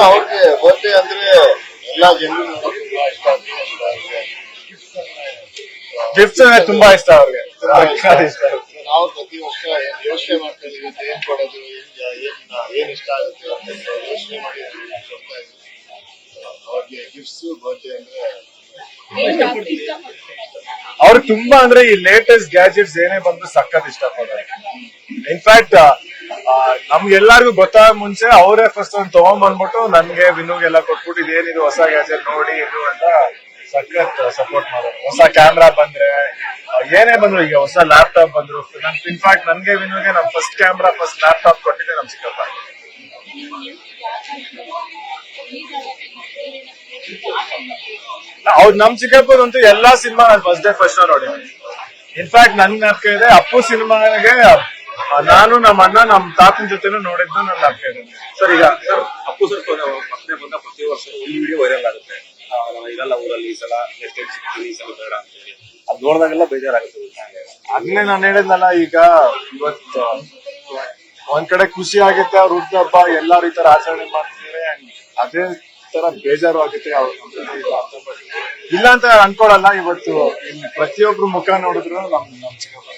ಅವ್ರಿಗೆ ಬರ್ಡೇ ಅಂದ್ರೆ ಎಲ್ಲಾ ಜನರು ತುಂಬಾ ಇಷ್ಟ ಆಗುತ್ತೆ. ಗಿಫ್ಟ್ಸ್ ತುಂಬಾ ಇಷ್ಟ ಅವ್ರಿಗೆ, ಇಷ್ಟ. ನಾವು ಪ್ರತಿ ವರ್ಷ ಯೋಚನೆ ಮಾಡ್ತಾ ಇದೀವಿ ಏನ್ ಕೊಡೋದು, ಏನ್ ಇಷ್ಟ ಆಗುತ್ತೆ ಅಂತ ಯೋಚನೆ ಮಾಡಿ ಕೊಡ್ತಾ ಇದ್ವಿ. ಅವ್ರಿಗೆ ಗಿಫ್ಟ್ಸ್ ಬರ್ಡೇ ಅಂದ್ರೆ ಅವ್ರಿಗೆ ತುಂಬಾ ಅಂದ್ರೆ ಈ ಲೇಟೆಸ್ಟ್ ಗ್ಯಾಜೆಟ್ಸ್ ಏನೇ ಬಂದು ಸಖತ್ ಇಷ್ಟಪಡ್ತಾರೆ. ಇನ್ಫ್ಯಾಕ್ಟ್ ನಮ್ಗೆಲ್ಲರಿಗೂ ಗೊತ್ತಾಗ ಮುಂಚೆ ಅವರೇ ಫಸ್ಟ್ ಒಂದು ತಗೊಂಡ್ಬಂದ್ಬಿಟ್ಟು ನನ್ಗೆ ವಿನುಗೆಲ್ಲ ಕೊಟ್ಬಿಟ್ಟು ಇದೇನಿದು ಹೊಸ ಗ್ಯಾಜೆಟ್ ನೋಡಿ ಇದು ಅಂತ ಸಖತ್ ಸಪೋರ್ಟ್ ಮಾಡೋದು. ಹೊಸ ಕ್ಯಾಮ್ರಾ ಬಂದ್ರೆ ಏನೇ ಬಂದ್ರು, ಈಗ ಹೊಸ ಲ್ಯಾಪ್ಟಾಪ್ ಬಂದ್ರು, ಇನ್ಫ್ಯಾಕ್ಟ್ ನನ್ಗೆ ವಿನುಗೆ ನಮ್ ಫಸ್ಟ್ ಕ್ಯಾಮ್ರಾ ಫಸ್ಟ್ ಲ್ಯಾಪ್ಟಾಪ್ ಕೊಟ್ಟಿದ್ದೆ ನಮ್ ಚಿಕ್ಕಪ್ಪ. ಹೌದು, ನಮ್ ಚಿಕ್ಕಪ್ಪದಂತೂ ಎಲ್ಲಾ ಸಿನಿಮಾ ನಾನು ಫಸ್ಟ್ ಡೇ ಫಸ್ಟ್ ಶೋ ನೋಡಿ. ಇನ್ಫ್ಯಾಕ್ಟ್ ನನ್ ಜ್ಞಾಪಕ ಇದೆ, ಅಪ್ಪು ಸಿನಿಮಾಗೆ ನಾನು ನಮ್ಮ ಅಣ್ಣ ನಮ್ ತಾತನ ಜೊತೆನೂ ನೋಡಿದ್ದು ನನ್ನ ಜ್ಞಾಪಕ ಇದೆ. ಸರ್, ಈಗ ಅಪ್ಪು ಸರ್ ಫಸ್ಟ್ನೇ ಬಂದ ಪ್ರತಿ ವರ್ಷ ಒಂದು ವಿಡಿಯೋ ವೈರಲ್ ಆಗುತ್ತೆ. ಇದೆಲ್ಲ ಊರಲ್ಲಿ ಈ ಸಲ ಈ ಸಲ ಬೇಡ ಅಂತ ಹೇಳಿ ಅದು ನೋಡಿದಾಗೆಲ್ಲ ಬೇಜಾರಾಗುತ್ತೆ. ಆಗ್ಲೇ ನಾನು ಹೇಳಿದ್ನಲ್ಲ, ಈಗ ಇವತ್ತು ಒಂದ್ ಕಡೆ ಖುಷಿ ಆಗುತ್ತೆ, ಅವ್ರ ಹುಟ್ಟುಹಬ್ಬ ಎಲ್ಲಾರು ಈ ತರ ಆಚರಣೆ ಮಾಡ್ತಿದ್ರೆ, ಅದೇ ತರ ಬೇಜಾರು ಆಗುತ್ತೆ. ಇಲ್ಲ ಅಂತ ಅನ್ಕೊಳಲ್ಲ. ಇವತ್ತು ಪ್ರತಿಯೊಬ್ರು ಮುಖ ನೋಡಿದ್ರು ನಮ್ ಚಿಕ್ಕಪ್ಪ